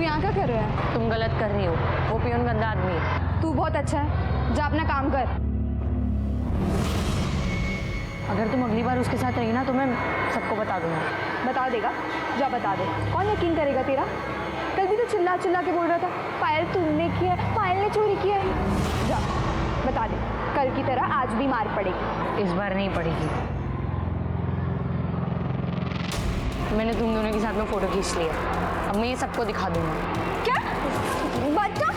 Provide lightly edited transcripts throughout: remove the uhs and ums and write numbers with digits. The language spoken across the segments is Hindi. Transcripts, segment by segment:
यहाँ क्या कर रहा है? तुम गलत कर रही हो, वो पियून गंदा आदमी है। तू बहुत अच्छा है, जा अपना काम कर। अगर तुम अगली बार उसके साथ रही ना तो मैं सबको बता दूंगा। बता देगा? जा बता दे, कौन यकीन करेगा तेरा? कल भी तो चिल्ला चिल्ला के बोल रहा था पायल तुमने किया है, पायल ने चोरी किया है। जा बता दे, कल की तरह आज भी मार पड़ेगी। इस बार नहीं पड़ेगी। मैंने तुम दोनों के साथ में फोटो खींच लिया, अब मैं ये सबको दिखा दूंगा। क्या बच्चा?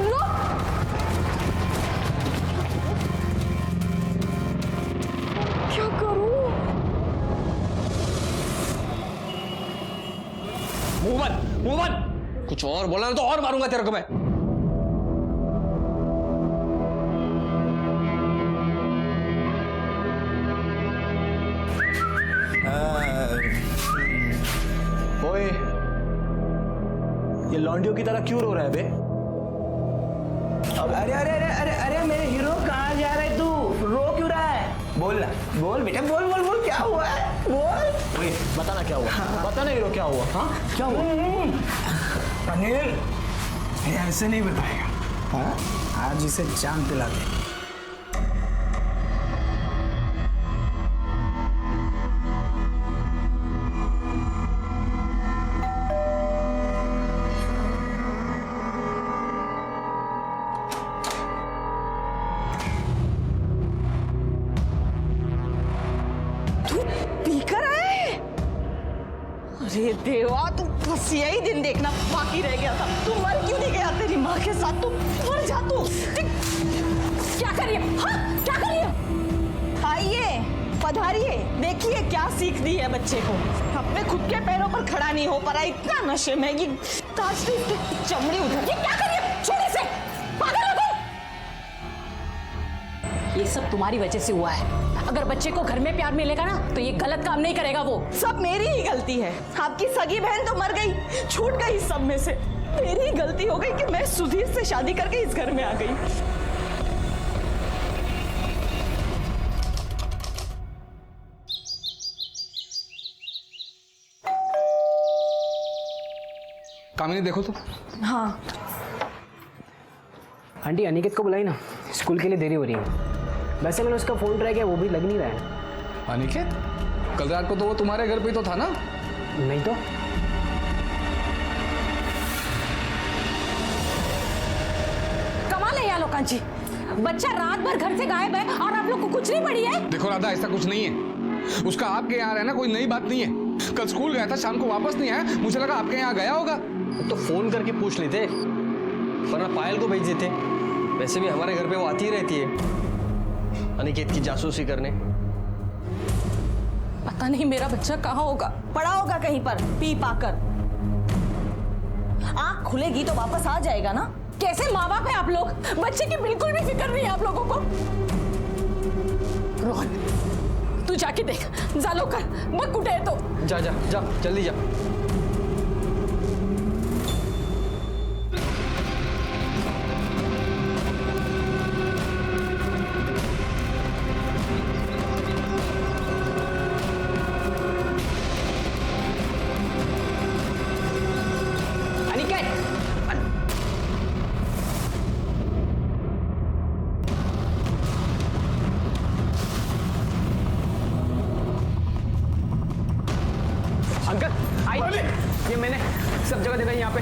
लो क्या करूं? मुंह बंद। कुछ और बोला ना तो और मारूंगा तेरे को मैं। ओए, ये लॉन्डियो की तरह क्यों रो रहा है बे? अरे अरे अरे अरे अरे मेरे हीरो कहाँ जा रहे तू? रो क्यों रहा है? बोल ना, बोल बेटा, बोल बोल बोल, क्या हुआ है? बोल। ओए, बताना क्या हुआ? बता ना हीरो, क्या हुआ? हाँ, क्या हुआ? अनिल, ये ऐसे नहीं बताएगा। हाँ, आज इसे जान पिला दे। अरे देवा, तू बस यही दिन देखना बाकी रह गया था। तू मर क्यों नहीं गया तेरी माँ के साथ? तू मर जा तू। क्या करिए? हाँ, क्या करिए? आइए, पधारिए, देखिए क्या सीख दी है बच्चे को। अपने खुद के पैरों पर खड़ा नहीं हो पा रहा, इतना नशे में। ये चमड़ी उधर। ये क्या करिए? छोड़े से, पागल हो तुम। ये सब तुम्हारी वजह से हुआ है। अगर बच्चे को घर में प्यार मिलेगा ना तो ये गलत काम नहीं करेगा वो। सब मेरी ही गलती है। आपकी सगी बहन तो मर गई, छूट गई सब में से। मेरी ही गलती हो गई कि मैं सुधीर से शादी करके इस घर में आ गई। कामिनी देखो तो। हाँ आंटी, अनिकेत को बुलाई ना, स्कूल के लिए देरी हो रही है। वैसे मैंने उसका फोन ट्राई किया, वो भी लग नहीं रहा है। अनिकेत, कल रात को तो वो तुम्हारे घर पे ही तो था ना? नहीं तो। कमाल है यार लोकांची, बच्चा रात भर घर से गायब है और आप लोग को कुछ नहीं पड़ी है। देखो राधा, ऐसा कुछ नहीं है। उसका आपके यहाँ रहना कोई नई बात नहीं है। कल स्कूल गया था, शाम को वापस नहीं आया, मुझे लगा आपके यहाँ गया होगा। तो फोन करके पूछ लेते, वरना पायल को भेज देते। वैसे भी हमारे घर पे वो आती ही रहती है अनिकेत की जासूसी करने। पता नहीं मेरा बच्चा कहाँ होगा, पड़ा होगा कहीं पर पी पाकर। आँख खुलेगी तो वापस आ जाएगा ना। कैसे माँ बाप है आप लोग, बच्चे की बिल्कुल भी फिक्र नहीं है आप लोगों को। रोहन, तू जाके देख, जा लो कर, मत कुटे तो। जा जा जा, जल्दी जा। अंकल आइए, ये मैंने सब जगह देखा यहाँ पे।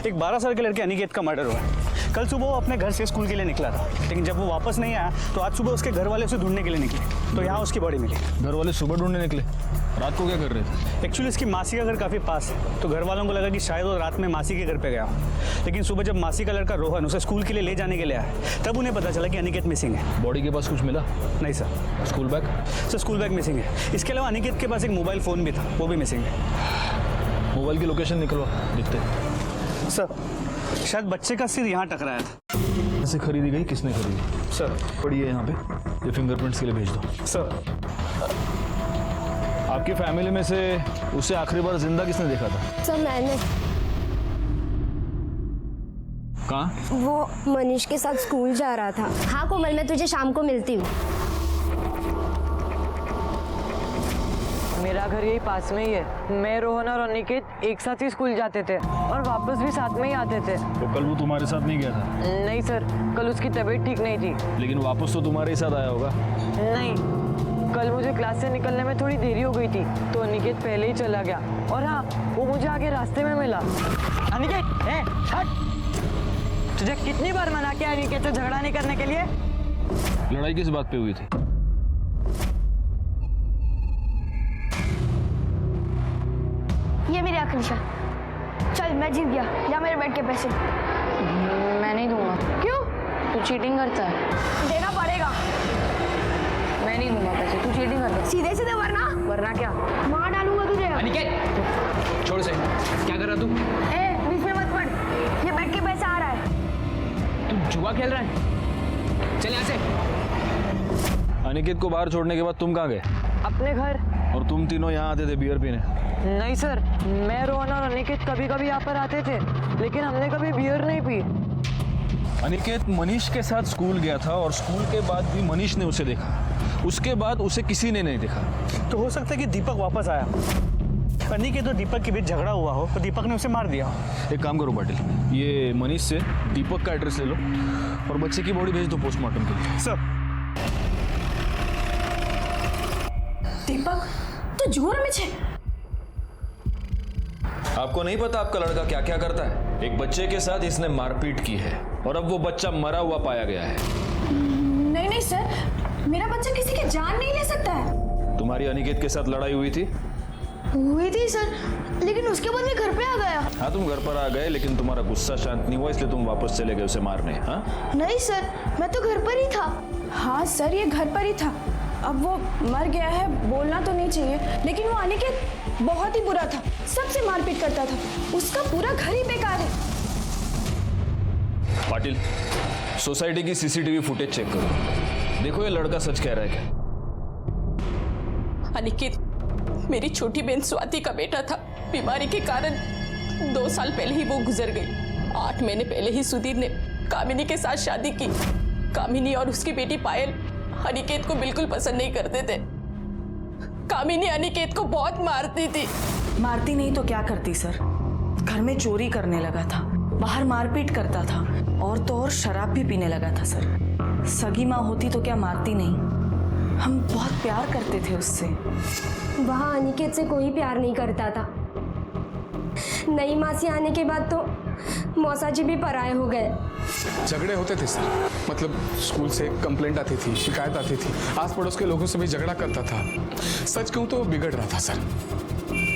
एक 12 साल के लड़के अनिकेत का मर्डर हुआ है। कल सुबह वो अपने घर से स्कूल के लिए निकला था, लेकिन जब वो वापस नहीं आया तो आज सुबह उसके घर वाले उसे ढूंढने के लिए निकले, तो यहाँ उसकी बॉडी मिली। घर वाले सुबह ढूंढने निकले? रात को क्या कर रहे थे? एक्चुअली इसकी मासी का घर काफ़ी पास है, तो घर वालों को लगा कि शायद वो रात में मासी के घर पे गया हो। लेकिन सुबह जब मासी का लड़का रोहन उसे स्कूल के लिए ले जाने के लिए आया, तब उन्हें पता चला कि अनिकेत मिसिंग है। बॉडी के पास कुछ मिला? नहीं sir. School bag? Sir school bag missing है। इसके अलावा अनिकेत के पास एक मोबाइल फ़ोन भी था, वो भी मिसिंग है। मोबाइल की लोकेशन निकलवा, दिखते। सर शायद बच्चे का सिर यहाँ टकराया था। से खरीदी गई, किसने खरीदी? सर पड़ी है यहाँ पे, ये फिंगरप्रिंट्स के लिए भेज दो। सर आपकी फैमिली में से उसे आखिरी बार जिंदा किसने देखा था? सर मैंने, कहाँ? वो मनीष के साथ स्कूल जा रहा था। हाँ कोमल, मैं तुझे शाम को मिलती हूँ। मेरा घर यही पास में ही है। मैं, रोहन और अनिकेत एक साथ ही स्कूल जाते थे और वापस भी साथ में ही आते थे। तो कल वो तुम्हारे साथ नहीं गया था? नहीं सर, कल उसकी तबीयत ठीक नहीं थी। लेकिन वापस तो तुम्हारे ही साथ आया होगा। नहीं, कल मुझे क्लास से निकलने में थोड़ी देरी हो गई थी तो अनिकेत पहले ही चला गया। और हाँ, वो मुझे आगे रास्ते में मिला। अनिकेत, हट! तुझे कितनी बार मना किया अनिकेत से झगड़ा नहीं करने के लिए? लड़ाई किस बात पे हुई थी? ये मेरी आखिरी शर्त। चल मैं जीत गया, या मेरे बैठ के पैसे। मैं नहीं दूंगा। क्यों? तू चीटिंग करता है। देना पड़ेगा। मैं नहीं दूंगा पैसे, तू चीटिंग करता है। सीधे सीधे वरना वरना क्या? मार डालूंगा तुझे। अनिकेत छोड़ से, क्या कर रहा तू? बीच में मत पड़, ये बैठ के पैसा आ रहा है। तू जुआ खेल रहा है? चल यहाँ से। अनिकेत को बाहर छोड़ने के बाद तुम कहाँ गए? अपने घर। और तुम तीनों यहाँ आते थे बियर पीने? नहीं सर, मैं, रोहन और अनिकेत कभी कभी यहाँ पर आते थे, लेकिन हमने कभी बियर नहीं पी। अनिकेत मनीष के साथ स्कूल गया था और स्कूल के बाद भी मनीष ने उसे देखा। उसके बाद उसे किसी ने नहीं देखा। तो हो सकता है कि दीपक वापस आया, अनिकेत और दीपक के बीच झगड़ा हुआ हो तो दीपक ने उसे मार दिया। एक काम करो पाटिल, ये मनीष से दीपक का एड्रेस ले लो और बच्चे की बॉडी भेज दो पोस्टमार्टम के लिए। सर दीपक तो जुआ में छे। आपको नहीं पता आपका लड़का क्या क्या करता है? एक बच्चे के साथ इसने मारपीट की है और अब वो बच्चा मरा हुआ पाया गया है। नहीं नहीं सर, मेरा बच्चा किसी की जान नहीं ले सकता है। तुम्हारी अनिकेत के साथ लड़ाई हुई थी? हुई थी सर, लेकिन उसके बाद मैं घर पे आ गया। हाँ, तुम घर पर आ गए, लेकिन तुम्हारा गुस्सा शांत नहीं हुआ, इसलिए तुम वापस चले गए उसे मारने। हाँ नहीं सर, मैं तो घर पर ही था। हाँ सर, ये घर पर ही था। अब वो मर गया है, बोलना तो नहीं चाहिए, लेकिन वो अनिकेत बहुत ही बुरा था, सबसे मारपीट करता था। उसका पूरा घर ही बेकार है। पाटिल, सोसाइटी की सीसीटीवी फुटेज चेक करो, देखो ये लड़का सच कह रहा है क्या। अनिकेत मेरी छोटी बहन स्वाति का बेटा था। बीमारी के कारण 2 साल पहले ही वो गुजर गई। 8 महीने पहले ही सुधीर ने कामिनी के साथ शादी की। कामिनी और उसकी बेटी पायल अनिकेत को बिल्कुल पसंद नहीं करते थे। कामिनी अनिकेत को बहुत मारती थी। मारती नहीं तो क्या करती सर? घर में चोरी करने लगा था, बाहर मारपीट करता था और तो और शराब भी पीने लगा था सर। सगी माँ होती तो क्या मारती नहीं? हम बहुत प्यार करते थे उससे। वहाँ अनिकेत से कोई प्यार नहीं करता था। नई मासी आने के बाद तो मौसा जी भी पराये हो गए। झगड़े होते थे सर, मतलब स्कूल से कंप्लेंट आती थी, शिकायत आती थी, आस पड़ोस के लोगों से भी झगड़ा करता था। सच कहूँ तो वो बिगड़ रहा था सर,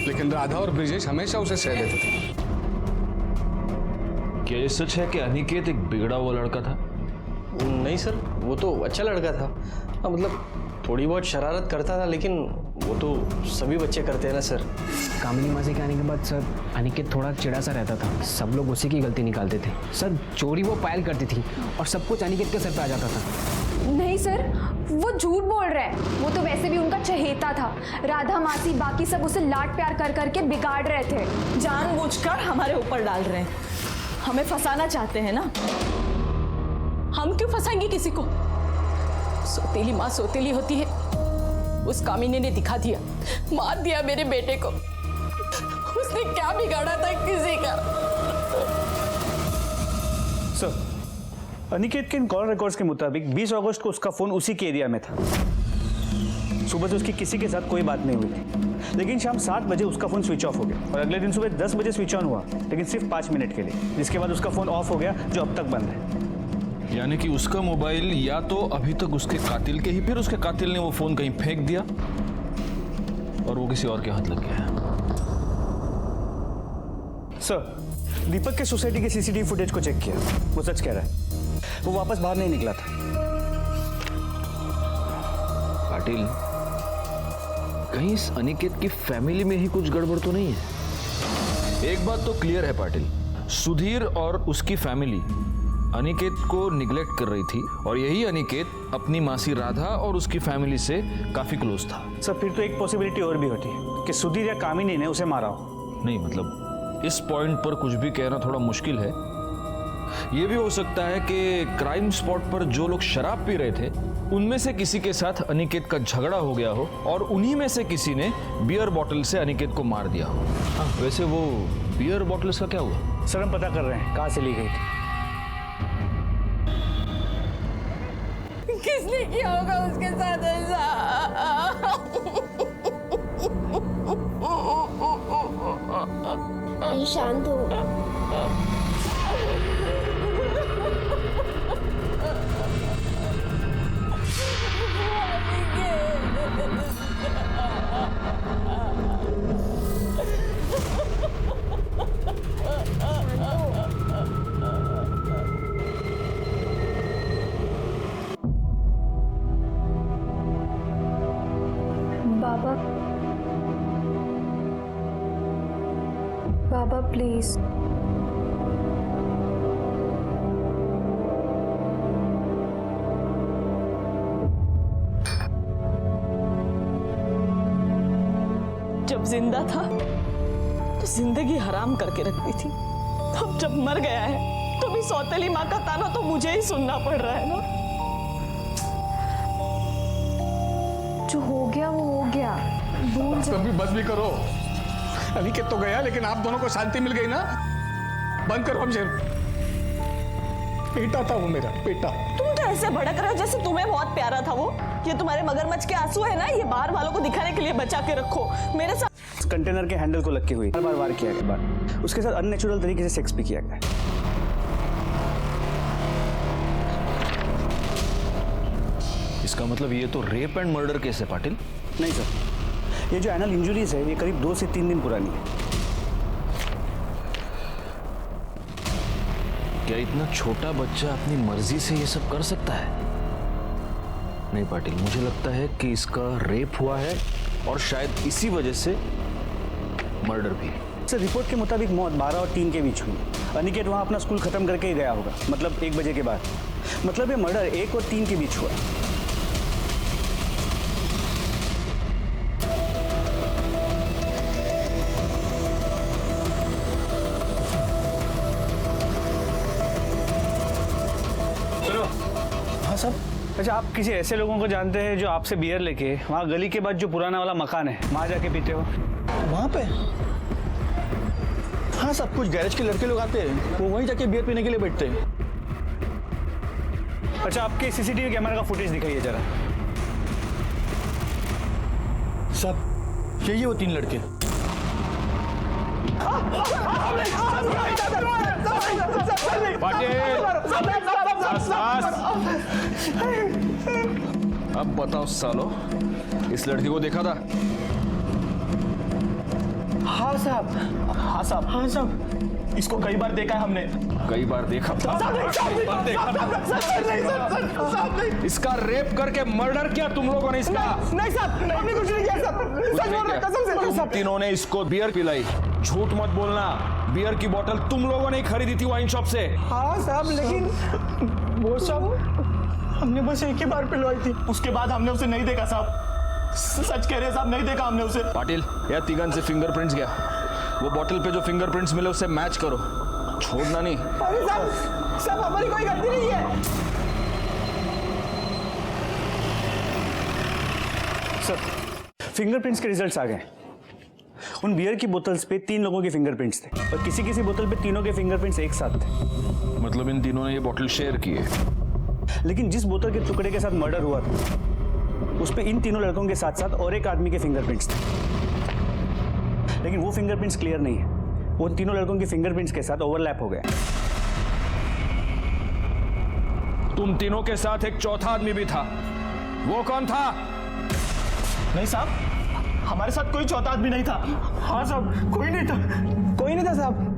लेकिन राधा और ब्रिजेश हमेशा उसे सह देते थे। क्या ये सच है कि अनिकेत एक बिगड़ा हुआ लड़का था? नहीं सर, वो तो अच्छा लड़का था। हाँ, मतलब थोड़ी बहुत शरारत करता था, लेकिन वो तो सभी बच्चे करते हैं ना सर। कामिनी मासी के आने के बाद सर अनिकेत थोड़ा चिड़ा सा रहता था, सब लोग उसी की गलती निकालते थे। सर चोरी वो पायल करती थी और सब कुछ अनिकेत के सर पे आ जाता था। नहीं सर, वो झूठ बोल रहा है। वो तो वैसे भी उनका चहेता था। राधा मासी बाकी सब उसे लाड प्यार कर करके बिगाड़ रहे थे। जानबूझकर हमारे ऊपर डाल रहे हैं, हमें फंसाना चाहते हैं ना। हम क्यों फंसाएंगे किसी को? सौतेली माँ सौतेली होती है। उस कामिनी ने दिखा दिया, मार दिया मेरे बेटे को। उसने क्या बिगाड़ा था किसी का? सर, अनिकेत के इन कॉल रिकॉर्ड्स के मुताबिक 20 अगस्त को उसका फोन उसी के एरिया में था। सुबह से उसकी किसी के साथ कोई बात नहीं हुई थी, लेकिन शाम 7 बजे उसका फोन स्विच ऑफ हो गया और अगले दिन सुबह 10 बजे स्विच ऑन हुआ, लेकिन सिर्फ 5 मिनट के लिए, जिसके बाद उसका फोन ऑफ हो गया, जो अब तक बंद है। यानी कि उसका मोबाइल या तो अभी तक उसके कातिल के ही, फिर उसके कातिल ने वो फोन कहीं फेंक दिया और वो किसी और के हाथ लग गया। सर, दीपक के सोसाइटी के सीसीटीवी फुटेज को चेक किया, वो सच कह रहा है। वो वापस बाहर नहीं निकला था। पाटिल, कहीं इस अनिकेत की फैमिली में ही कुछ गड़बड़ तो नहीं है? एक बात तो क्लियर है पाटिल, सुधीर और उसकी फैमिली अनिकेत को निग्लेक्ट कर रही थी और यही अनिकेत अपनी मासी राधा और उसकी फैमिली से काफी क्लोज था। सर फिर तो एक पॉसिबिलिटी और भी होती है कि सुधीर या कामिनी ने उसे मारा हो। नहीं मतलब इस पॉइंट पर कुछ भी कहना थोड़ा मुश्किल है। यह भी हो सकता है कि क्राइम स्पॉट पर जो लोग शराब पी रहे थे उनमें से किसी के साथ अनिकेत का झगड़ा हो गया हो और उन्हीं में से किसी ने बियर बॉटल से अनिकेत को मार दिया हो। हाँ, वैसे वो बियर बॉटल्स का क्या हुआ? सर हम पता कर रहे हैं कहाँ से ली गई थी। किसने किया होगा उसके साथ ऐसा? शांत हो। बाबा, बाबा प्लीज। जब जिंदा था तो जिंदगी हराम करके रखती थी, अब जब मर गया है तो भी सौतेली माँ का ताना तो मुझे ही सुनना पड़ रहा है ना। जो हो गया वो हो गया, भूल जाओ। कभी बस भी करो। अनिकेत तो गया लेकिन आप दोनों को शांति मिल गई ना। बंद करो हमसे। बेटा था वो, मेरा बेटा। तुम तो ऐसे भड़क रहे हो जैसे तुम्हें बहुत प्यारा था वो। ये तुम्हारे मगरमच्छ के आंसू है ना, ये बाहर वालों को दिखाने के लिए बचा के रखो। मेरे साथ कंटेनर के हैंडल को लग के हुई, बार बार वार किया गया, उसके साथ अननेचुरल तरीके से सेक्स भी किया गया। इसका मतलब ये तो रेप एंड मर्डर केस है पाटिल। नहीं सर, ये जो एनल इंजुरीज है ये करीब 2 से 3 दिन पुरानी है। क्या इतना छोटा बच्चा अपनी मर्जी से ये सब कर सकता है? नहीं पाटिल, मुझे लगता है कि इसका रेप हुआ है और शायद इसी वजह से मर्डर भी। सर रिपोर्ट के मुताबिक मौत 12 और 3 के बीच हुई। अनिकेत वहाँ अपना स्कूल खत्म करके ही गया होगा, मतलब 1 बजे के बाद। मतलब ये मर्डर 1 और 3 के बीच हुआ। हाँ साहब। अच्छा, आप किसी ऐसे लोगों को जानते हैं जो आपसे बियर लेके वहाँ गली के बाद जो पुराना वाला मकान है वहाँ जाके पीते हो? वहाँ पे? हाँ सब कुछ गैरेज के लड़के लोग आते हैं, वो वहीं जाके बियर पीने के लिए बैठते हैं। अच्छा, आपके सीसीटीवी कैमरा का फुटेज दिखाइए जरा। सब यही वो 3 लड़के। अब बताओ सालो, इस लड़की को देखा था? हाँ साहब, हाँ साहब, हाँ साहब, इसको कई बार देखा है हमने। कई बार देखा? इसका रेप करके मर्डर किया तुम लोगों ने इसका? नहीं साहब, हमने कुछ नहीं किया साहब, सच बोल रहा कसम से। तुम तीनों ने इसको बियर पिलाई। झूठ मत बोलना, बियर की बोतल तुम लोगों ने ही खरीदी थी वाइन शॉप से। हाँ साहब, लेकिन वो सब हमने बस एक ही बार पिलवाई थी, उसके बाद हमने उसे नहीं देखा साहब। सच कह रहे हैं साहब, नहीं देखा हमने उसे। पाटिल, या तिगन से फिंगरप्रिंट्स गया, वो बोतल पे जो फिंगरप्रिंट्स मिले उससे मैच करो, छोड़ना नहीं। अरे साहब, हमारी कोई गलती नहीं है। सर फिंगरप्रिंट्स के रिजल्ट्स आ गए। उन बियर की बोतल्स पे 3 लोगों के फिंगरप्रिंट्स थे और किसी किसी बोतल पे तीनों के फिंगरप्रिंट्स एक साथ थे। मतलब इन तीनों ने ये बोतल शेयर की है। लेकिन जिस बोतल के टुकड़े के साथ मर्डर हुआ था उस पे इन तीनों लड़कों के साथ साथ और एक आदमी के फिंगरप्रिंट्स थे, लेकिन वो फिंगरप्रिंट्स क्लियर नहीं है। वो उन तीनों लड़कों के फिंगरप्रिंट्स के साथ ओवरलैप हो गया। तुम तीनों के साथ एक चौथा आदमी भी था, वो कौन था? नहीं साहब, हमारे साथ कोई चौथा आदमी नहीं था। हाँ साहब, कोई नहीं था, कोई नहीं था साहब।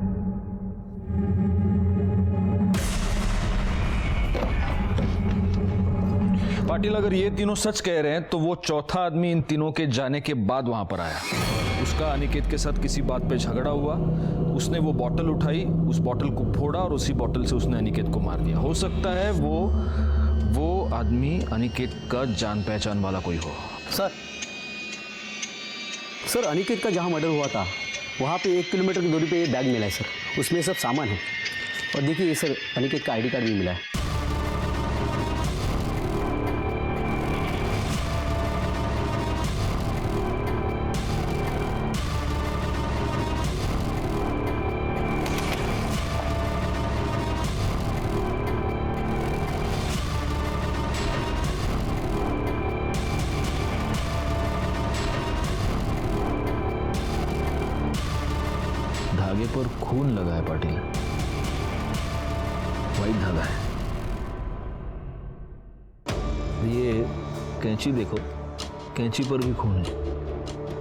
पाटिल, अगर ये तीनों सच कह रहे हैं तो वो चौथा आदमी इन तीनों के जाने के बाद वहां पर आया। उसका अनिकेत के साथ किसी बात पे झगड़ा हुआ, उसने वो बॉटल उठाई, उस बॉटल को फोड़ा और उसी बॉटल से उसने अनिकेत को मार दिया। हो सकता है वो आदमी अनिकेत का जान पहचान वाला कोई हो। सर अनिकेत का जहाँ मर्डर हुआ था वहाँ पे 1 किलोमीटर की दूरी पे ये बैग मिला है सर, उसमें सब सामान है। और देखिए ये सर अनिकेत का आईडी कार्ड भी मिला है। धागे पर खून लगा है पाटिल, वाइट धागा है। ये कैंची देखो, कैंची पर भी खून है।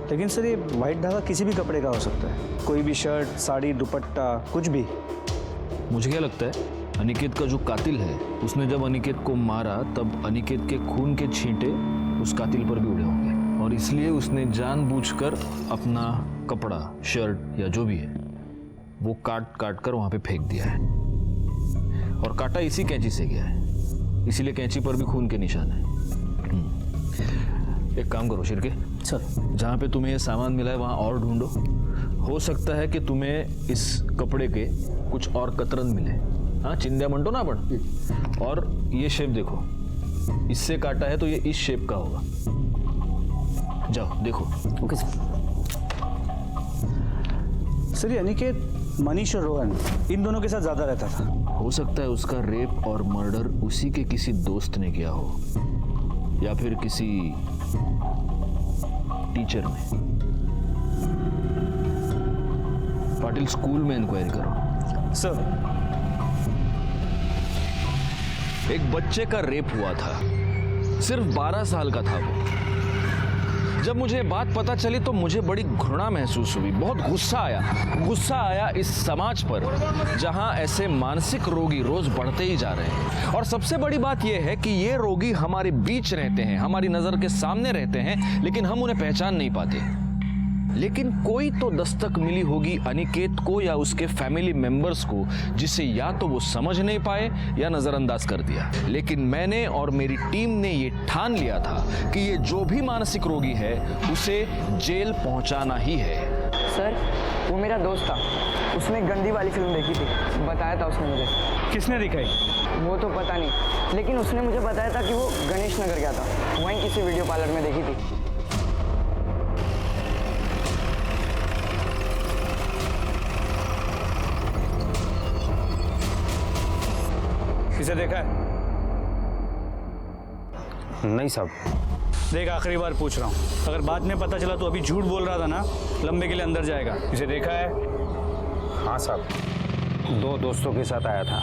लेकिन सर ये वाइट धागा किसी भी कपड़े का हो सकता है, कोई भी शर्ट, साड़ी, दुपट्टा, कुछ भी। मुझे क्या लगता है अनिकेत का जो कातिल है उसने जब अनिकेत को मारा तब अनिकेत के खून के छींटे उस कातिल पर भी उड़े होंगे और इसलिए उसने जानबूझकर अपना कपड़ा, शर्ट या जो भी है वो काट काट कर वहां पे फेंक दिया है और काटा इसी कैंची से गया है, इसीलिए कैंची पर भी खून के निशान है। एक काम करो शिरके सर, जहाँ पे तुम्हें ये सामान मिला है वहाँ और ढूंढो, हो सकता है कि तुम्हें इस कपड़े के कुछ और कतरन मिले। हाँ, चिंध्या मंटो ना अपन। और ये शेप देखो, इससे काटा है तो ये इस शेप का होगा। जाओ देखो। Okay sir. सर ये अनिकेत मनीष और रोहन इन दोनों के साथ ज्यादा रहता था। हो सकता है उसका रेप और मर्डर उसी के किसी दोस्त ने किया हो या फिर किसी टीचर ने। पाटिल स्कूल में इंक्वायरी करो। सर एक बच्चे का रेप हुआ था, सिर्फ 12 साल का था वो। जब मुझे बात पता चली तो मुझे बड़ी घृणा महसूस हुई, बहुत गुस्सा आया इस समाज पर जहां ऐसे मानसिक रोगी रोज बढ़ते ही जा रहे हैं। और सबसे बड़ी बात यह है कि ये रोगी हमारे बीच रहते हैं, हमारी नजर के सामने रहते हैं, लेकिन हम उन्हें पहचान नहीं पाते। लेकिन कोई तो दस्तक मिली होगी अनिकेत को या उसके फैमिली मेंबर्स को, जिसे या तो वो समझ नहीं पाए या नजरअंदाज कर दिया। लेकिन मैंने और मेरी टीम ने ये ठान लिया था कि ये जो भी मानसिक रोगी है उसे जेल पहुंचाना ही है। सर वो मेरा दोस्त था, उसने गंदी वाली फिल्म देखी थी, बताया था उसने मुझे। किसने दिखाई? वो तो पता नहीं, लेकिन उसने मुझे बताया था कि वो गणेश नगर गया था, वहीं किसी वीडियो पार्लर में देखी थी। किसे देखा है? नहीं साहब। देख आखिरी बार पूछ रहा हूँ, अगर बाद में पता चला तो अभी झूठ बोल रहा था ना, लंबे के लिए अंदर जाएगा। इसे देखा है? हाँ साहब, 2 दोस्तों के साथ आया था।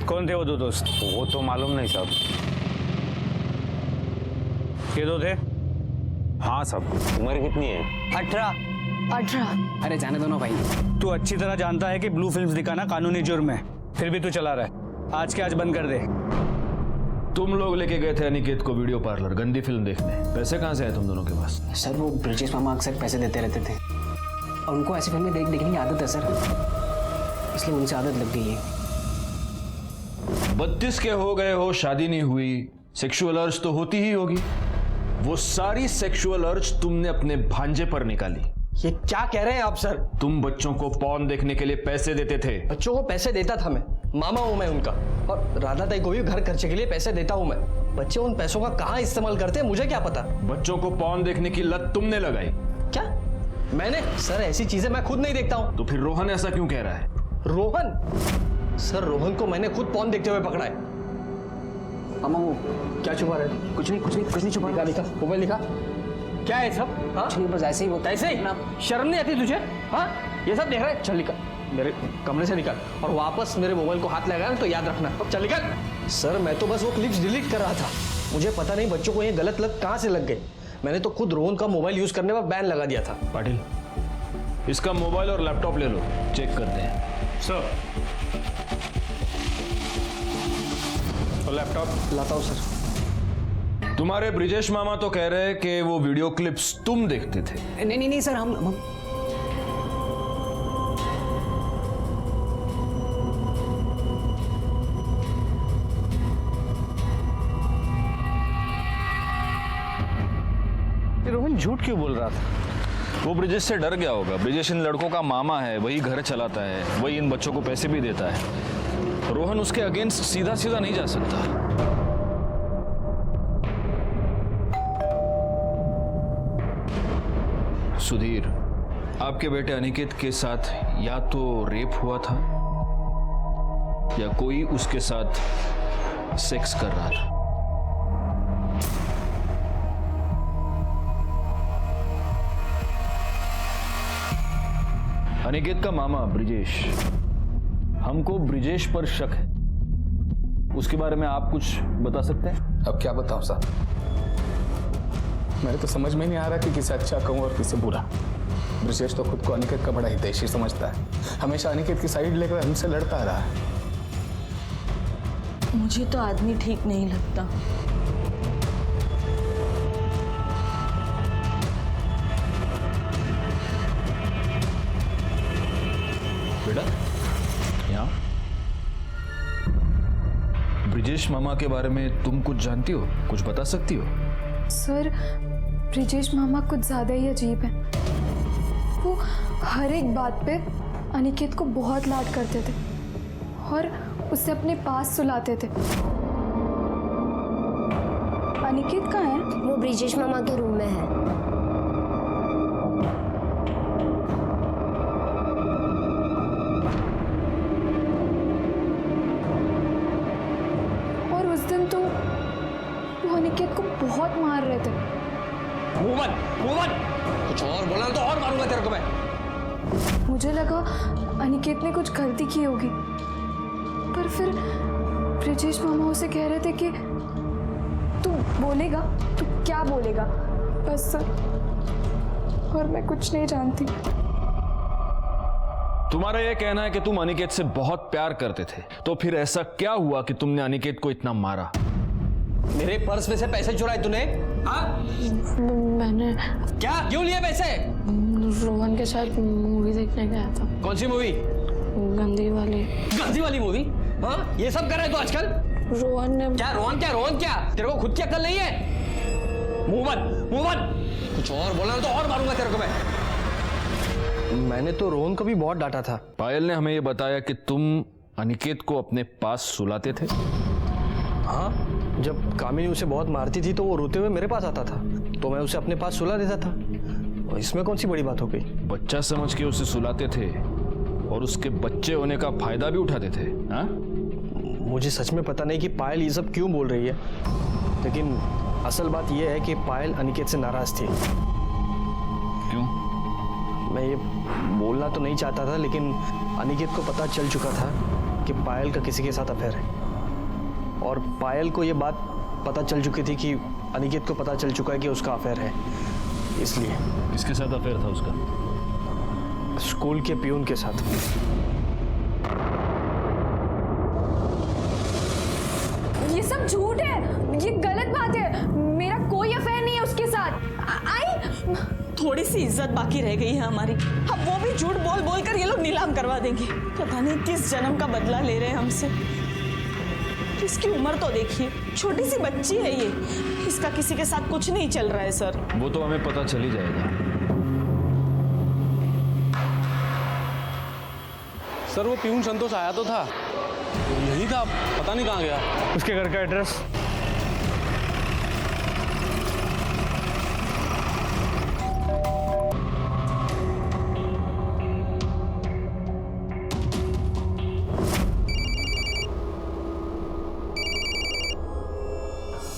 कौन थे वो 2 दोस्त? वो तो मालूम नहीं साहब। ये 2 थे? हाँ साहब। उम्र कितनी है? 18। अरे जाने दो ना भाई। तू अच्छी तरह जानता है कि ब्लू फिल्म्स दिखाना कानूनी जुर्म है, फिर भी तू चला रहा है। आज के आज बंद कर दे। तुम लोग लेके गए थे अनिकेत को वीडियो पार्लर गंदी फिल्म देखने, पैसे कहाँ से आए तुम दोनों के पास? सर वो ब्रिजेश मामा अक्सर पैसे देते रहते थे और उनको ऐसी फिल्में देखने की आदत है सर, इसलिए उनसे आदत लग गई है। 32 के हो गए हो, शादी नहीं हुई, सेक्सुअल अर्ज तो होती ही होगी। वो सारी सेक्सुअल अर्ज तुमने अपने भांजे पर निकाली। ये क्या कह रहे हैं आप सर? तुम बच्चों को पॉर्न देखने के लिए पैसे देते थे। बच्चों को पैसे देता था मैं, मामा हूं मैं उनका, और राधा ताई को भी घर खर्चे के लिए पैसे देता हूं मैं। बच्चे उन पैसों का कहाँ इस्तेमाल करते हैं मुझे क्या पता। बच्चों को पॉर्न देखने की लत तुमने लगाई। क्या मैंने? सर ऐसी चीजें मैं खुद नहीं देखता हूँ। तो फिर रोहन ऐसा क्यों कह रहा है? रोहन? सर रोहन को मैंने खुद पॉर्न देखते हुए पकड़ा है। मामा वो क्या छुपा रहे? कुछ नहीं छुपा। लिखा मोबाइल लिखा, क्या है सब? हाँ कुछ नहीं, बस ऐसे ही होता है। ऐसे ही ना, शर्म नहीं आती तुझे? हाँ ये सब देख रहा है, चल निकल मेरे कमरे से निकल, और वापस मेरे मोबाइल को हाथ लगाया तो याद रखना, चल निकल। सर मैं तो बस वो क्लिप्स डिलीट कर रहा था, मुझे पता नहीं बच्चों को ये गलत लत कहाँ से लग गई। मैंने तो खुद रोहन का मोबाइल यूज करने पर बैन लगा दिया था। पाटिल इसका मोबाइल और लैपटॉप ले लो, चेक करते हैं। सर और लैपटॉप लाता हूँ सर। तुम्हारे ब्रिजेश मामा तो कह रहे हैं कि वो वीडियो क्लिप्स तुम देखते थे। नहीं सर, हम रोहन झूठ क्यों बोल रहा था? वो ब्रिजेश से डर गया होगा। ब्रिजेश इन लड़कों का मामा है, वही घर चलाता है, वही इन बच्चों को पैसे भी देता है। रोहन उसके अगेंस्ट सीधा सीधा नहीं जा सकता। सुधीर, आपके बेटे अनिकेत के साथ या तो रेप हुआ था या कोई उसके साथ सेक्स कर रहा था। अनिकेत का मामा ब्रिजेश, हमको ब्रिजेश पर शक है। उसके बारे में आप कुछ बता सकते हैं? अब क्या बताऊं साहब, मेरे तो समझ में नहीं आ रहा कि किसे अच्छा कहूं और किसे बुरा। ब्रिजेश तो खुद को अनिकेत का बड़ा हितैषी समझता है, हमेशा अनिकेत की साइड लेकर हमसे लड़ता रहा है। मुझे तो आदमी ठीक नहीं लगता। बेटा, यहाँ ब्रिजेश मामा के बारे में तुम कुछ जानती हो, कुछ बता सकती हो? सर, ब्रिजेश मामा कुछ ज़्यादा ही अजीब है। वो हर एक बात पे अनिकेत को बहुत लाड करते थे और उसे अपने पास सुलाते थे। अनिकेत कहाँ है? वो ब्रिजेश मामा के रूम में है। और उस दिन तो वो अनिकेत को बहुत मार रहे थे। मोहम्मद, कुछ और बोला तो और मारूंगा तेरे को मैं। मुझे लगा अनिकेत ने कुछ गलती की होगी, पर फिर ब्रिजेश मामा उसे कह रहे थे कि तू बोलेगा, तू क्या बोलेगा बस सर, और मैं कुछ नहीं जानती। तुम्हारा यह कहना है कि तुम अनिकेत से बहुत प्यार करते थे, तो फिर ऐसा क्या हुआ कि तुमने अनिकेत को इतना मारा? मेरे पर्स में से पैसे चुराए तूने? हाँ? मैंने क्या? क्यों लिए पैसे? रोहन के साथ मूवी देखने गया था। कौन सी मूवी? गंदी वाली। गंदी वाली मूवी? हाँ? ये सब कर रहे तू आजकल? रोहन ने क्या? रोहन क्या? तेरे को खुद की अक्ल नहीं है? मोहम्मद, कुछ और बोला तो और मारूंगा तेरे को मैं। मैंने तो रोहन को भी बहुत डांटा था। पायल ने हमें यह बताया कि तुम अनिकेत को अपने पास सुलाते थे। हाँ, जब कामिनी उसे बहुत मारती थी तो वो रोते हुए मेरे पास आता था, तो मैं उसे अपने पास सुला देता था। और इसमें कौन सी बड़ी बात हो गई? बच्चा समझ के उसे सुलाते थे और उसके बच्चे होने का फायदा भी उठाते थे। हाँ? मुझे सच में पता नहीं कि पायल ये सब क्यों बोल रही है, लेकिन असल बात यह है कि पायल अनिकेत से नाराज थी। क्यों? मैं ये बोलना तो नहीं चाहता था, लेकिन अनिकेत को पता चल चुका था कि पायल का किसी के साथ अफेयर है, और पायल को ये बात पता चल चुकी थी कि अनिकेत को पता चल चुका है कि उसका अफेयर है। इसलिए। किसके साथ अफेयर था उसका? स्कूल के पियून के साथ। ये सब झूठ है, ये गलत बात है। मेरा कोई अफेयर नहीं है उसके साथ। आई थोड़ी सी इज्जत बाकी रह गई है हमारी, अब वो भी झूठ बोल बोल कर ये लोग नीलाम करवा देंगे। पता नहीं किस जन्म का बदला ले रहे हैं हमसे। इसकी उम्र तो देखिए, छोटी सी बच्ची है ये, इसका किसी के साथ कुछ नहीं चल रहा है सर। वो तो हमें पता चल ही जाएगा। सर वो पियून संतोष आया तो था, यही था, पता नहीं कहाँ गया। उसके घर का एड्रेस?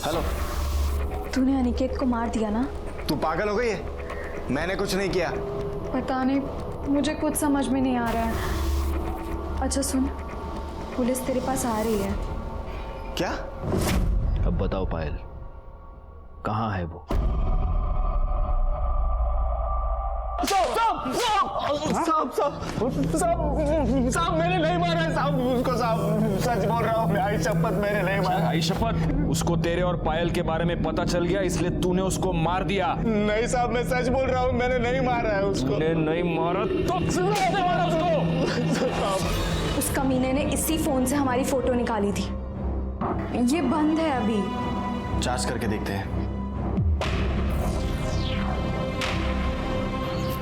हेलो। तूने अनिकेत को मार दिया ना? तू पागल हो गई है? मैंने कुछ नहीं किया। पता नहीं, मुझे कुछ समझ में नहीं आ रहा है। अच्छा सुन, पुलिस तेरे पास आ रही है। क्या? अब बताओ पायल, कहाँ है वो? साहब मैंने नहीं मारा है साहब उसको साहब सच बोल रहा हूँ मैं आई शपथ मैंने नहीं मारा आई शपथ उसको तेरे और पायल के बारे में पता चल गया इसलिए तूने उसको मार दिया। नहीं साहब मैं सच बोल रहा हूँ मैंने नहीं मारा है उसको। नहीं मारा तो किसने मारा उसको? उस कमीने ने इसी फोन से हमारी फोटो निकाली थी। ये बंद है अभी। जांच करके देखते हैं।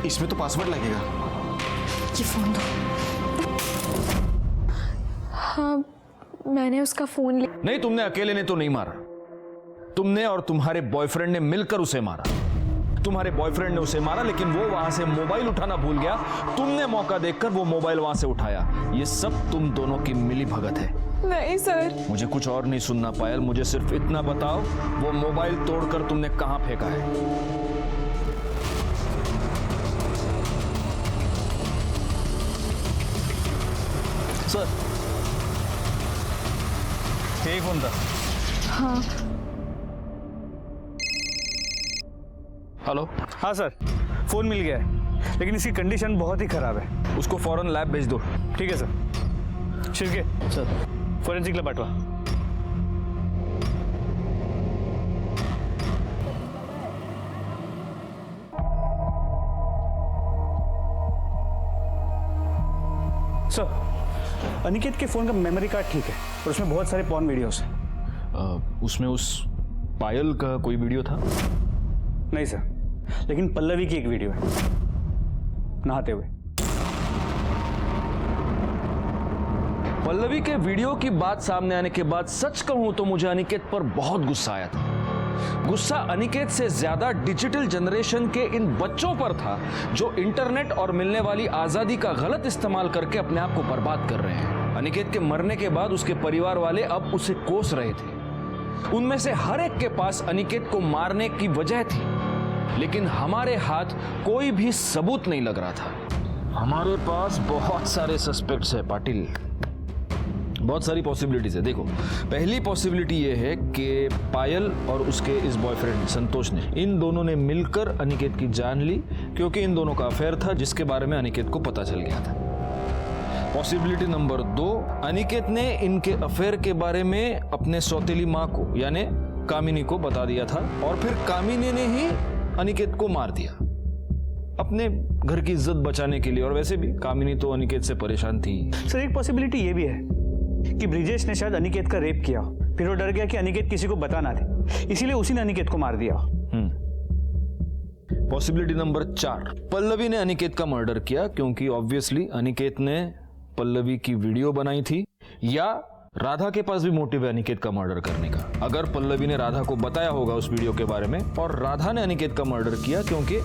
इसमें तो पासवर्ड लगेगा। ये फोन दो। हाँ मैंने उसका फोन लिया। नहीं तुमने अकेले ने तो नहीं मारा, तुमने और तुम्हारे बॉयफ्रेंड ने मिलकर उसे मारा। तुम्हारे बॉयफ्रेंड ने उसे मारा लेकिन वो वहां से मोबाइल उठाना भूल गया, तुमने मौका देखकर वो मोबाइल वहां से उठाया। ये सब तुम दोनों की मिली भगत है। नहीं सर। मुझे कुछ और नहीं सुनना पायल, मुझे सिर्फ इतना बताओ वो मोबाइल तोड़कर तुमने कहां फेंका है? सर यही फोन था। हाँ हेलो। हाँ सर फोन मिल गया है लेकिन इसकी कंडीशन बहुत ही खराब है। उसको फौरन लैब भेज दो। ठीक है सर। शिर्के सर फॉरेंसिकला पाठवा। सर अनिकेत के फोन का मेमोरी कार्ड ठीक है और उसमें बहुत सारे पॉर्न वीडियोस हैं। उसमें उस पायल का कोई वीडियो था? नहीं सर लेकिन पल्लवी की एक वीडियो है नहाते हुए। पल्लवी के वीडियो की बात सामने आने के बाद सच कहूं तो मुझे अनिकेत पर बहुत गुस्सा आया था। गुस्सा अनिकेत से ज्यादा डिजिटल जनरेशन के इन बच्चों पर था जो इंटरनेट और मिलने वाली आजादी का गलत इस्तेमाल करके अपने आप को बर्बाद कर रहे हैं। अनिकेत के मरने के बाद उसके परिवार वाले अब उसे कोस रहे थे। उनमें से हर एक के पास अनिकेत को मारने की वजह थी लेकिन हमारे हाथ कोई भी सबूत नहीं लग रहा था। हमारे पास बहुत सारे सस्पेक्ट्स है पाटिल, बहुत सारी पॉसिबिलिटीज है। देखो पहली पॉसिबिलिटी ये है कि पायल और उसके इस बॉयफ्रेंड संतोष ने इन दोनों ने मिलकर अनिकेत की जान ली क्योंकि इन दोनों का अफेयर था जिसके बारे में अनिकेत को पता चल गया था। पॉसिबिलिटी नंबर 2, अनिकेत ने इनके अफेयर के बारे में अपने सौतेली माँ को यानी कामिनी को बता दिया था और फिर कामिनी ने ही अनिकेत को मार दिया अपने घर की इज्जत बचाने के लिए। और वैसे भी कामिनी तो अनिकेत से परेशान थी। सर एक पॉसिबिलिटी ये भी है कि ब्रिजेश ने शायद अनिकेत का रेप किया हो, फिर वो डर गया कि अनिकेत किसी को बताना दे, इसीलिए उसी ने अनिकेत को मार दिया हो। पॉसिबिलिटी नंबर 4, पल्लवी ने अनिकेत का मर्डर किया क्योंकि ऑब्वियसली अनिकेत ने पल्लवी की वीडियो बनाई थी, या राधा के पास भी मोटिव है अनिकेत का मर्डर करने का। अगर पल्लवी ने राधा को बताया होगा उस वीडियो के बारे में और राधा ने अनिकेत का मर्डर किया क्योंकि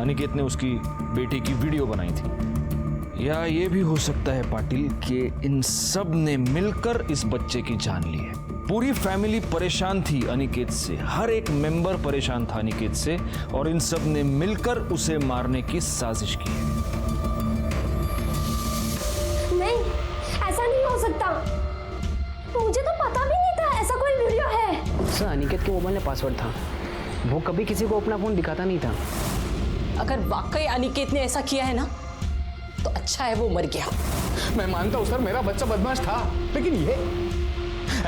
अनिकेत ने उसकी बेटी की वीडियो बनाई थी। या ये भी हो सकता है पाटिल कि इन सब ने मिलकर इस बच्चे की जान ली है। पूरी फैमिली परेशान थी अनिकेत से, हर एक मेंबर परेशान था अनिकेत से और इन सब ने मिलकर उसे मारने की साजिश की है। नहीं, ऐसा नहीं हो सकता। मुझे तो पता भी नहीं था ऐसा कोई वीडियो है। सर अनिकेत के मोबाइल में पासवर्ड था, वो कभी किसी को अपना फोन दिखाता नहीं था। अगर वाकई अनिकेत ने ऐसा किया है ना तो अच्छा है वो मर गया। मैं मानता हूं सर मेरा बच्चा बदमाश था, लेकिन ये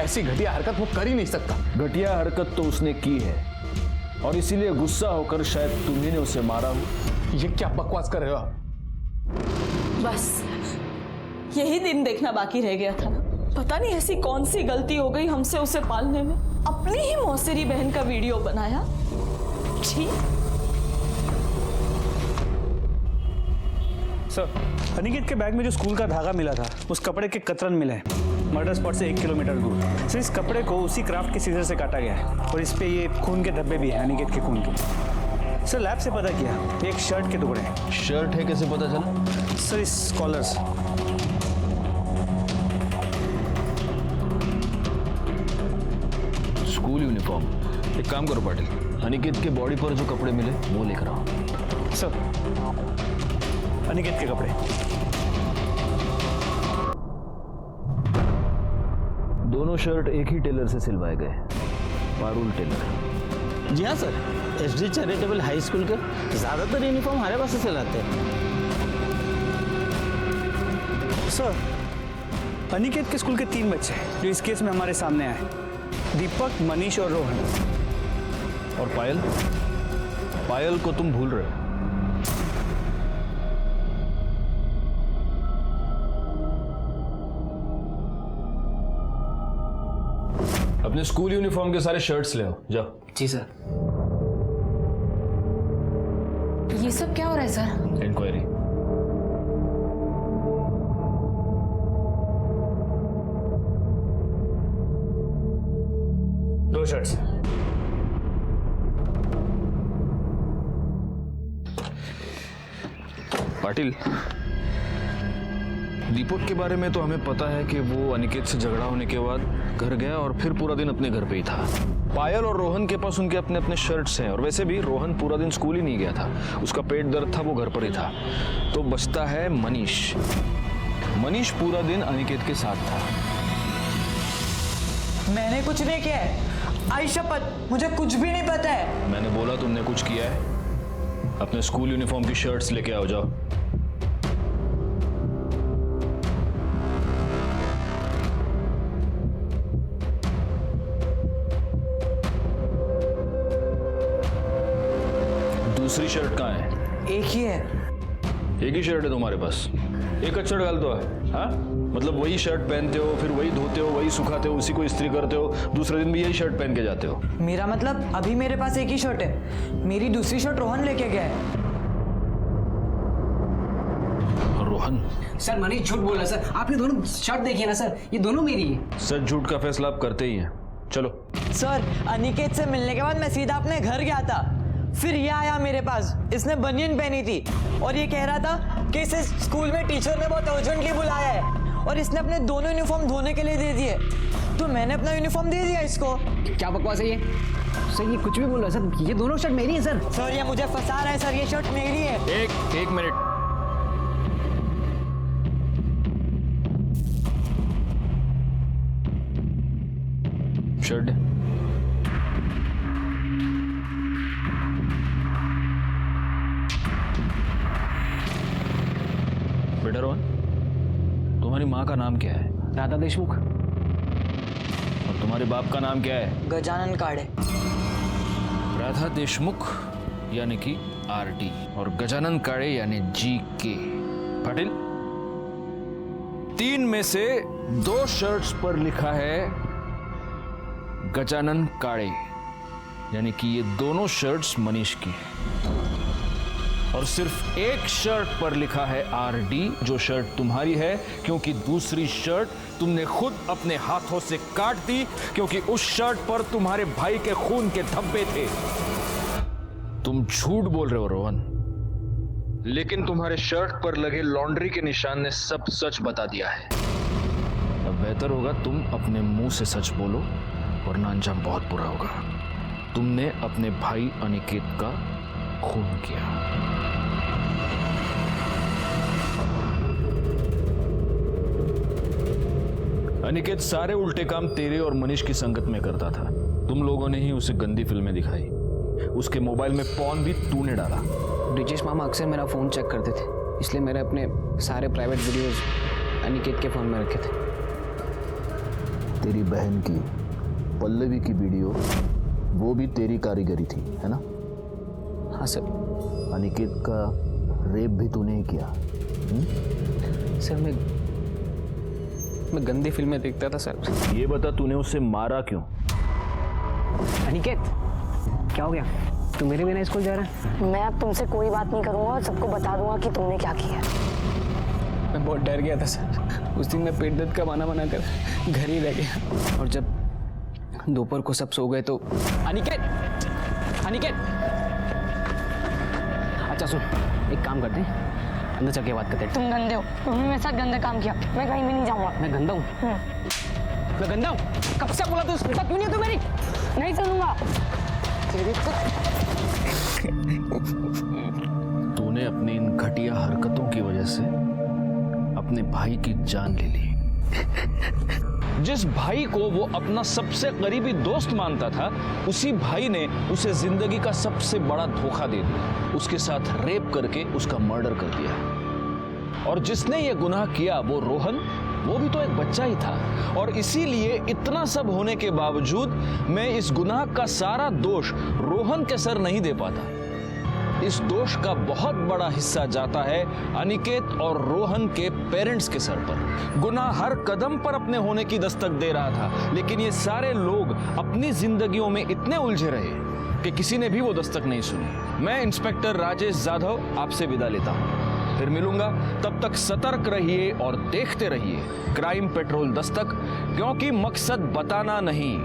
ऐसी घटिया हरकत वो कर ही नहीं सकता। घटिया हरकत तो उसने की है और इसीलिए गुस्सा होकर शायद तुम्ही ने उसे मारा हो। ये क्या बकवास कर रहे हो आप? बस यही दिन देखना बाकी रह गया था ना। पता नहीं ऐसी कौन सी गलती हो गई हमसे उसे पालने में। अपनी ही मौसेरी बहन का वीडियो बनाया। छी। सर अनिकेत के बैग में जो स्कूल का धागा मिला था उस कपड़े के कतरन मिले हैं मर्डर स्पॉट से 1 किलोमीटर दूर। सर इस कपड़े को उसी क्राफ्ट के सीजर से काटा गया है और इस पे ये खून के धब्बे भी हैं अनिकेत के खून के। सर लैब से पता किया एक शर्ट के टुकड़े हैं। शर्ट है, कैसे पता चला? सर इस कॉलर से। School uniform. एक काम करो पाटिल, अनिकेत के बॉडी पर जो कपड़े मिले वो लेकर आओ। सर अनिकेत के कपड़े। दोनों शर्ट एक ही टेलर से सिलवाए गए। पारुल टेलर। जी हाँ sir, SD charitable high school के ज़्यादातर यूनिफॉर्म हमारे पास से सिलाते हैं। सर, अनिकेत के स्कूल के 3 बच्चे हैं जो इस केस में हमारे सामने आए, दीपक, मनीष और रोहन। और पायल? पायल को तुम भूल रहे हो। अपने स्कूल यूनिफॉर्म के सारे शर्ट्स ले आओ, जाओ। जी सर। ये सब क्या हो रहा है सर? इंक्वायरी। दो शर्ट्स। पाटिल, दीपक के बारे में तो हमें पता है कि वो अनिकेत से झगड़ा होने के बाद घर गया और फिर पूरा दिन अपने घर पे ही था। पायल और रोहन के पास उनके अपने अपने शर्ट्स हैं, और वैसे भी रोहन पूरा दिन स्कूल ही नहीं गया था, उसका पेट दर्द था, वो घर पर ही था। तो बचता है मनीष। मनीष पूरा दिन अनिकेत के साथ था। मैंने कुछ नहीं किया है, आई शपथ, मुझे कुछ भी नहीं पता है। मैंने बोला तुमने कुछ किया है? अपने स्कूल यूनिफॉर्म की शर्ट्स लेके आओ, जाओ। दूसरी शर्ट कहाँ है? एक ही है। एक ही शर्ट है तुम्हारे पास? एक शर्ट डाल दो है, हाँ? मतलब वही शर्ट पहनते हो, फिर वही धोते हो, वही सुखाते हो, उसी को इस्त्री करते हो, दूसरे दिन भी यही शर्ट पहन के जाते हो। मेरा मतलब अभी मेरे पास एक ही शर्ट है, मेरी दूसरी शर्ट रोहन लेके गया है। रोहन? सर मनीष झूठ बोला सर, आप ये दोनों शर्ट देखिए ना सर, ये दोनों मेरी है। सच झूठ का फैसला आप करते ही हैं। चलो। सर, अनिकेत से मिलने के बाद मैं सीधा अपने घर गया था, फिर ये आया मेरे पास, इसने बनियन पहनी थी और ये कह रहा था कि इसे स्कूल में टीचर ने बहुत अर्जेंटली बुलाया है और इसने अपने दोनों यूनिफॉर्म धोने के लिए दे दिए, तो मैंने अपना यूनिफॉर्म दे दिया इसको। क्या बकवास है ये? सर ये कुछ भी बोल रहा है सर, ये दोनों शर्ट मेरी है सर। सर ये मुझे फंसा रहा है सर, ये शर्ट मेरी है। एक मिनट। शर्ट बेटा रोहन, तुम्हारी माँ का नाम क्या है? राधा देशमुख। और तुम्हारे बाप का नाम क्या है? गजानन काड़े। राधा देशमुख यानी कि RD और गजानन काड़े यानी GK। पाटिल, 3 में से 2 शर्ट्स पर लिखा है गजानन काड़े, यानी कि ये दोनों शर्ट्स मनीष की हैं। और सिर्फ एक शर्ट पर लिखा है RD, जो शर्ट तुम्हारी है, क्योंकि दूसरी शर्ट तुमने खुद अपने हाथों से काट दी, क्योंकि उस शर्ट पर तुम्हारे भाई के खून के धब्बे थे। तुम झूठ बोल रहे हो रोहन, लेकिन तुम्हारे शर्ट पर लगे लॉन्ड्री के निशान ने सब सच बता दिया है। अब बेहतर होगा तुम अपने मुंह से सच बोलो, वरना अंजाम बहुत बुरा होगा। तुमने अपने भाई अनिकेत का खून किया। अनिकेत सारे उल्टे काम तेरे और मनीष की संगत में करता था। तुम लोगों ने ही उसे गंदी फिल्में दिखाई, उसके मोबाइल में पॉर्न भी तूने डाला। ब्रिजेश मामा अक्सर मेरा फ़ोन चेक करते थे, इसलिए मैंने अपने सारे प्राइवेट वीडियोस अनिकेत के फ़ोन में रखे थे। तेरी बहन की पल्लवी की वीडियो, वो भी तेरी कारीगरी थी, है ना? हाँ सर। अनिकेत का रेप भी तूने ही किया? सर मैं गंदी फिल्में देखता था सर। ये बता, तूने उसे मारा क्यों? अनिकेत, क्या हो गया? तू मेरे बिना स्कूल जा रहा है? मैं अब तुमसे कोई बात नहीं करूंगा और सबको बता दूंगा कि तुमने क्या किया। मैं बहुत डर गया था सर। उस दिन मैं पेट दर्द का बहाना बनाकर घर ही रह गया, और जब दोपहर को सब सो गए तो अनिकेत, अच्छा सुन, एक काम करते हैं, अंदर चल के बात करते हैं। तुम गंदे हो, तुमने मेरे साथ गंदा काम किया, मैं कहीं भी नहीं जाऊंगा। मैं गंदा हूँ? मैं गंदा हूँ? कब से बोला तू सुनता क्यों नहीं है तू मेरी? नहीं सुनूंगा। तूने अपनी इन घटिया हरकतों की वजह से अपने भाई की जान ले ली। जिस भाई को वो अपना सबसे करीबी दोस्त मानता था, उसी भाई ने उसे जिंदगी का सबसे बड़ा धोखा दे दिया, उसके साथ रेप करके उसका मर्डर कर दिया। और जिसने ये गुनाह किया वो रोहन, वो भी तो एक बच्चा ही था। और इसीलिए इतना सब होने के बावजूद मैं इस गुनाह का सारा दोष रोहन के सर नहीं दे पाता। इस दोष का बहुत बड़ा हिस्सा जाता है अनिकेत और रोहन के पेरेंट्स के सर पर। गुनाह हर कदम पर अपने होने की दस्तक दे रहा था, लेकिन ये सारे लोग अपनी जिंदगियों में इतने उलझे रहे कि किसी ने भी वो दस्तक नहीं सुनी। मैं इंस्पेक्टर राजेश जाधव आपसे विदा लेता हूं, फिर मिलूंगा। तब तक सतर्क रहिए और देखते रहिए क्राइम पेट्रोल दस्तक, क्योंकि मकसद बताना नहीं,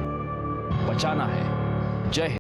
बचाना है। जय हिंद।